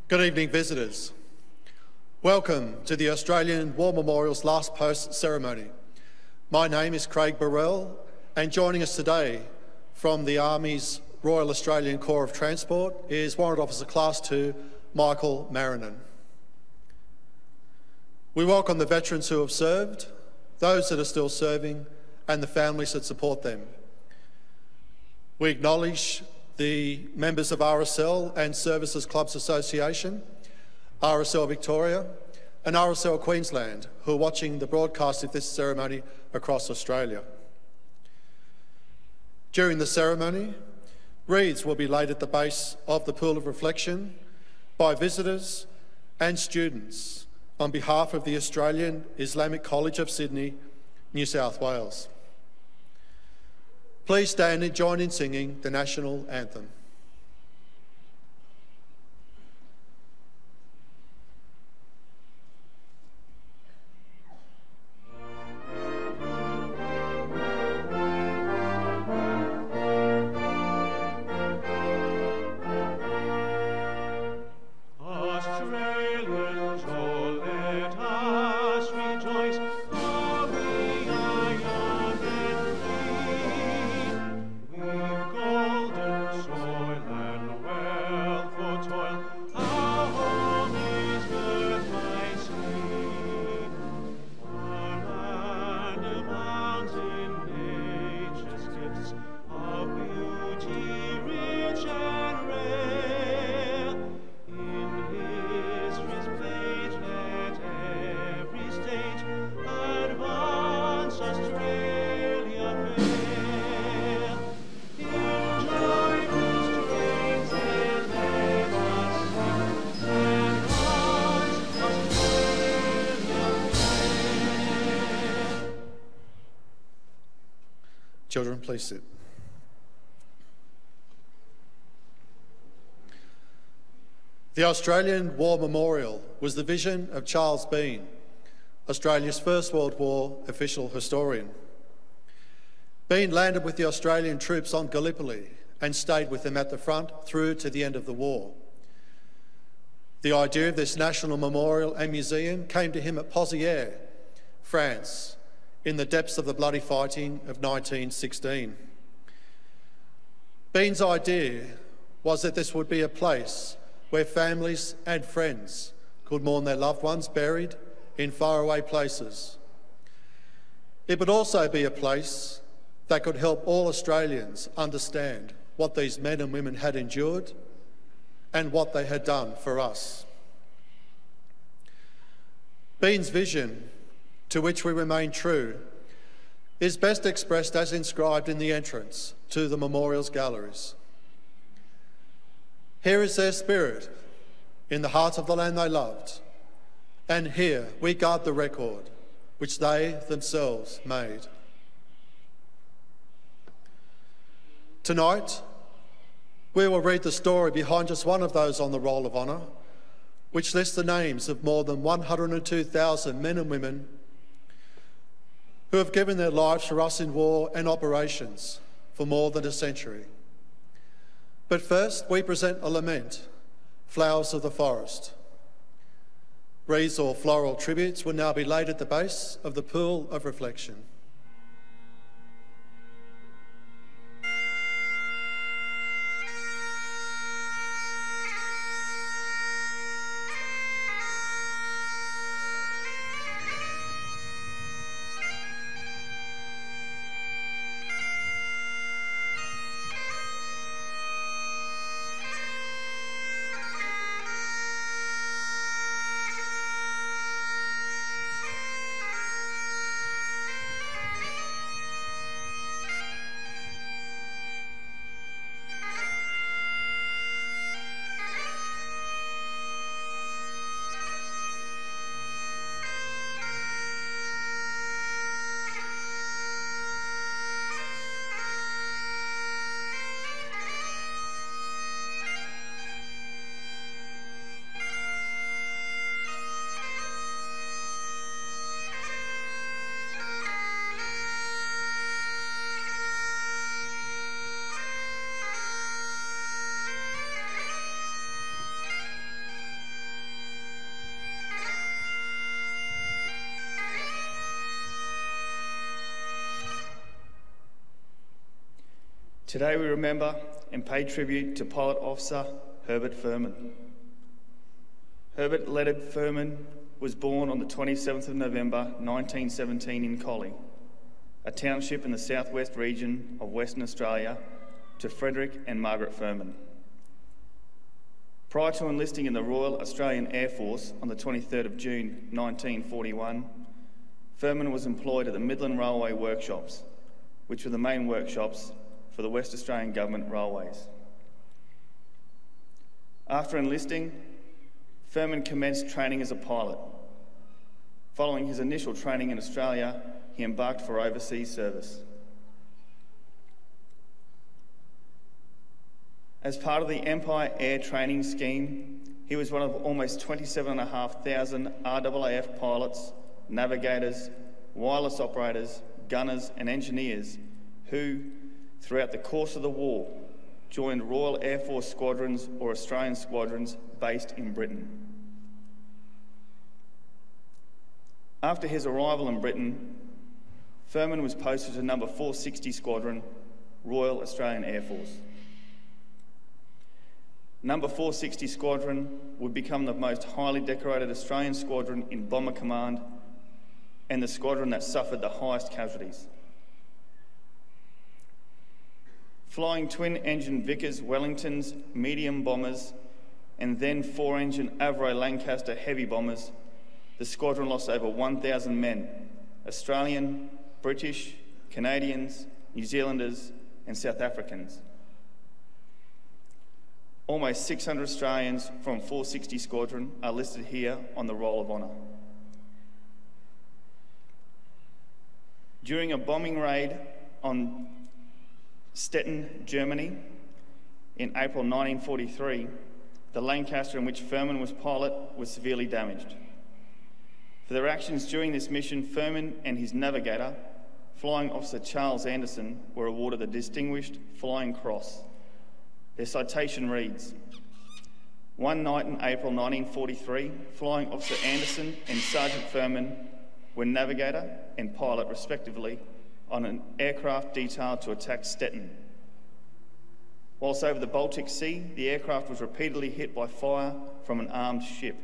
Good evening, visitors. Welcome to the Australian War Memorial's Last Post ceremony. My name is Craig Burrell, and joining us today from the Army's Royal Australian Corps of Transport is Warrant Officer Class 2, Michael Marinan. We welcome the veterans who have served, those that are still serving, and the families that support them. We acknowledge the members of RSL and Services Clubs Association, RSL Victoria and RSL Queensland who are watching the broadcast of this ceremony across Australia. During the ceremony, wreaths will be laid at the base of the pool of reflection by visitors and students on behalf of the Australian Islamic College of Sydney, New South Wales. Please stand and join in singing the National Anthem. Children, please sit. The Australian War Memorial was the vision of Charles Bean, Australia's First World War official historian. Bean landed with the Australian troops on Gallipoli and stayed with them at the front through to the end of the war. The idea of this national memorial and museum came to him at Pozières, France, in the depths of the bloody fighting of 1916. Bean's idea was that this would be a place where families and friends could mourn their loved ones buried in faraway places. It would also be a place that could help all Australians understand what these men and women had endured and what they had done for us. Bean's vision, to which we remain true, is best expressed as inscribed in the entrance to the memorial's galleries. Here is their spirit in the heart of the land they loved, and here we guard the record which they themselves made. Tonight, we will read the story behind just one of those on the Roll of Honour, which lists the names of more than 102,000 men and women who have given their lives for us in war and operations for more than a century. But first, we present a lament, Flowers of the Forest. Wreaths or floral tributes will now be laid at the base of the pool of reflection. Today we remember and pay tribute to Pilot Officer Herbert Furman. Herbert Leonard Furman was born on the 27th of November 1917 in Collie, a township in the southwest region of Western Australia, to Frederick and Margaret Furman. Prior to enlisting in the Royal Australian Air Force on the 23rd of June 1941, Furman was employed at the Midland Railway Workshops, which were the main workshops for the West Australian Government Railways. After enlisting, Furman commenced training as a pilot. Following his initial training in Australia, he embarked for overseas service. As part of the Empire Air Training Scheme, he was one of almost 27,500 RAAF pilots, navigators, wireless operators, gunners and engineers who, throughout the course of the war, joined Royal Air Force squadrons or Australian squadrons based in Britain. After his arrival in Britain, Furman was posted to number 460 Squadron, Royal Australian Air Force. Number 460 Squadron would become the most highly decorated Australian squadron in Bomber Command and the squadron that suffered the highest casualties. Flying twin-engine Vickers Wellingtons, medium bombers, and then four-engine Avro Lancaster heavy bombers, the squadron lost over 1,000 men, Australian, British, Canadians, New Zealanders, and South Africans. Almost 600 Australians from 460 Squadron are listed here on the Roll of Honour. During a bombing raid on Stettin, Germany, in April 1943, the Lancaster in which Furman was pilot was severely damaged. For their actions during this mission, Furman and his navigator, Flying Officer Charles Anderson, were awarded the Distinguished Flying Cross. Their citation reads, "One night in April 1943, Flying Officer Anderson and Sergeant Furman were navigator and pilot, respectively, on an aircraft detailed to attack Stettin. Whilst over the Baltic Sea, the aircraft was repeatedly hit by fire from an armed ship.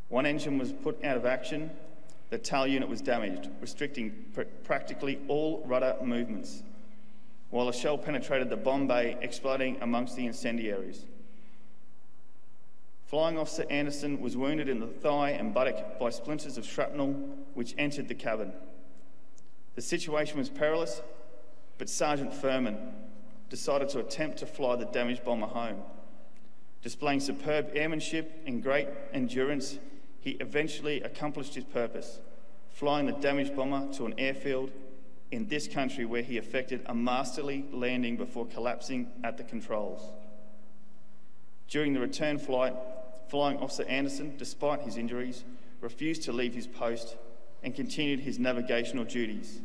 One engine was put out of action, the tail unit was damaged, restricting practically all rudder movements, while a shell penetrated the bomb bay, exploding amongst the incendiaries. Flying Officer Anderson was wounded in the thigh and buttock by splinters of shrapnel which entered the cabin. The situation was perilous, but Sergeant Furman decided to attempt to fly the damaged bomber home. Displaying superb airmanship and great endurance, he eventually accomplished his purpose, flying the damaged bomber to an airfield in this country where he effected a masterly landing before collapsing at the controls. During the return flight, Flying Officer Anderson, despite his injuries, refused to leave his post and continued his navigational duties,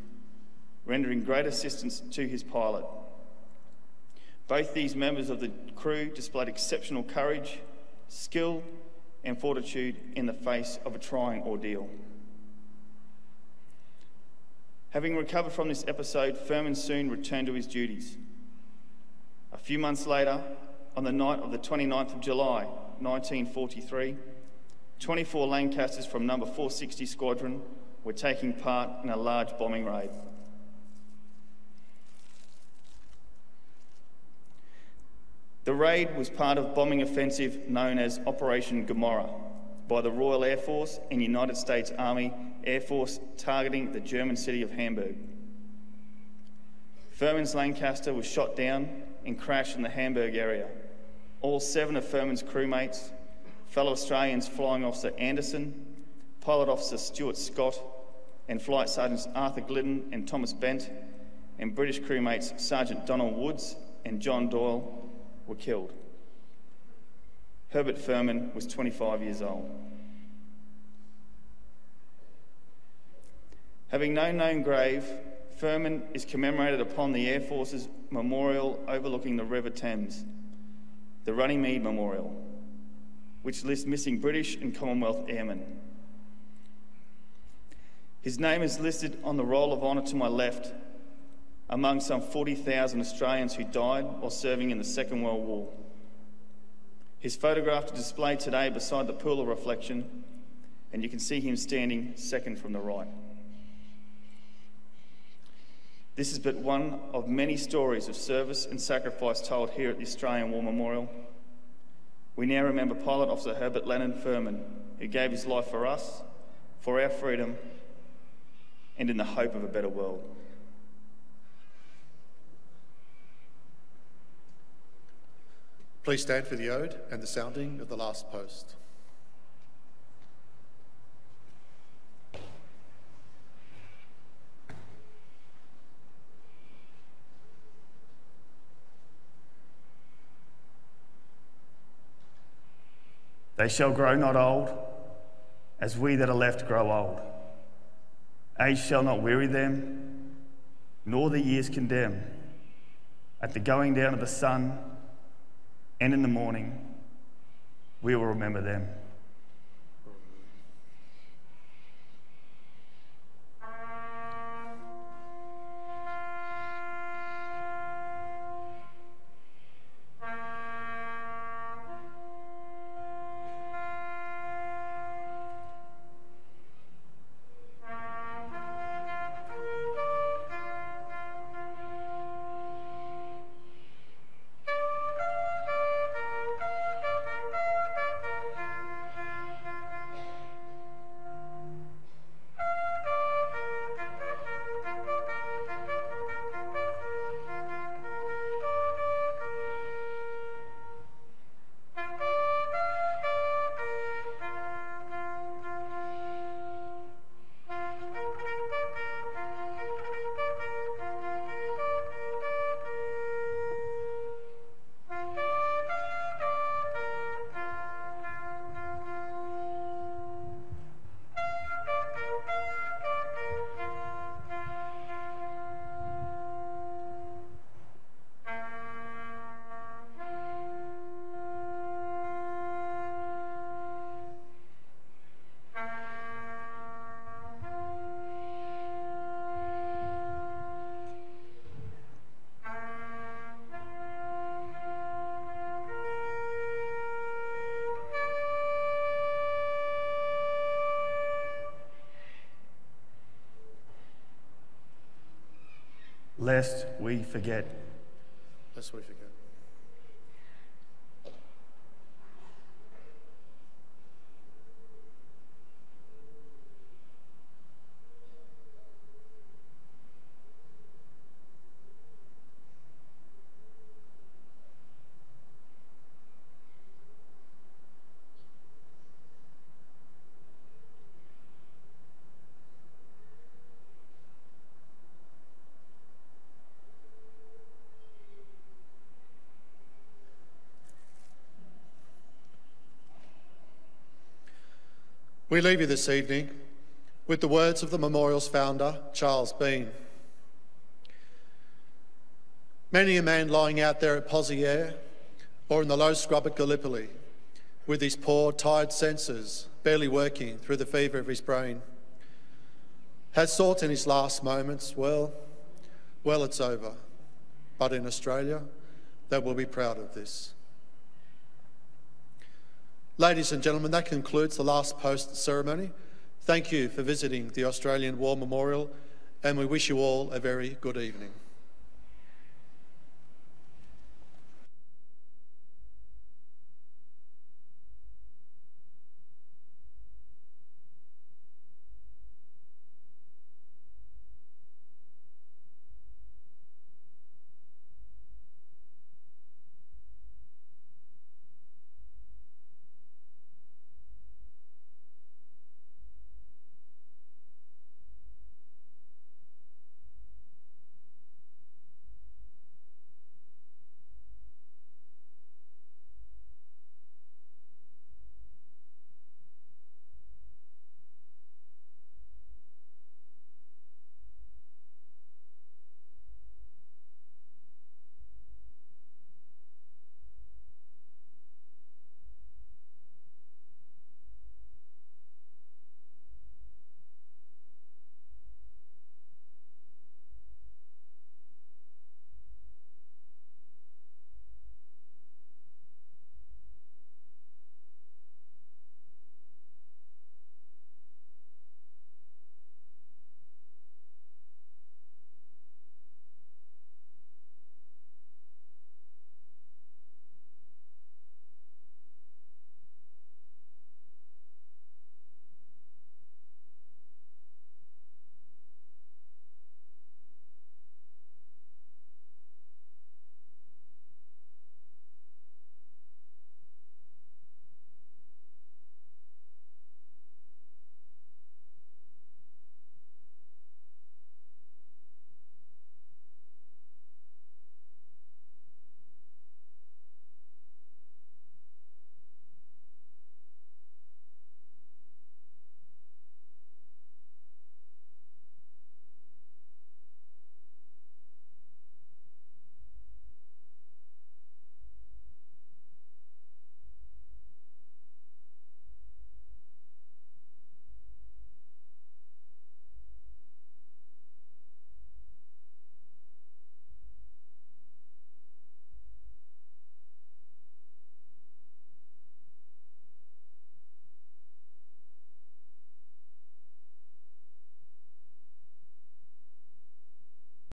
rendering great assistance to his pilot. Both these members of the crew displayed exceptional courage, skill, and fortitude in the face of a trying ordeal. Having recovered from this episode, Furman soon returned to his duties. A few months later, on the night of the 29th of July, 1943, 24 Lancasters from number 460 Squadron were taking part in a large bombing raid. The raid was part of bombing offensive known as Operation Gomorrah by the Royal Air Force and United States Army Air Force, targeting the German city of Hamburg. Furman's Lancaster was shot down and crashed in the Hamburg area. All 7 of Furman's crewmates, fellow Australians Flying Officer Anderson, Pilot Officer Stuart Scott, and Flight Sergeants Arthur Glidden and Thomas Bent, and British crewmates Sergeant Donald Woods and John Doyle were killed. Herbert Furman was 25 years old. Having no known grave, Furman is commemorated upon the Air Force's memorial overlooking the River Thames, the Runnymede Memorial, which lists missing British and Commonwealth airmen. His name is listed on the Roll of Honour to my left, among some 40,000 Australians who died while serving in the Second World War. His photograph is displayed today beside the pool of reflection, and you can see him standing second from the right. This is but one of many stories of service and sacrifice told here at the Australian War Memorial. We now remember Pilot Officer Herbert Furman, who gave his life for us, for our freedom, and in the hope of a better world. Please stand for the ode and the sounding of the last post. They shall grow not old, as we that are left grow old. Age shall not weary them, nor the years condemn. At the going down of the sun, and in the morning, we will remember them. Lest we forget. Lest we forget. We leave you this evening with the words of the memorial's founder, Charles Bean. Many a man lying out there at Pozieres or in the low scrub at Gallipoli, with his poor, tired senses barely working through the fever of his brain, has thought in his last moments, well, it's over. But in Australia, they will be proud of this. Ladies and gentlemen, that concludes the last post ceremony. Thank you for visiting the Australian War Memorial, and we wish you all a very good evening.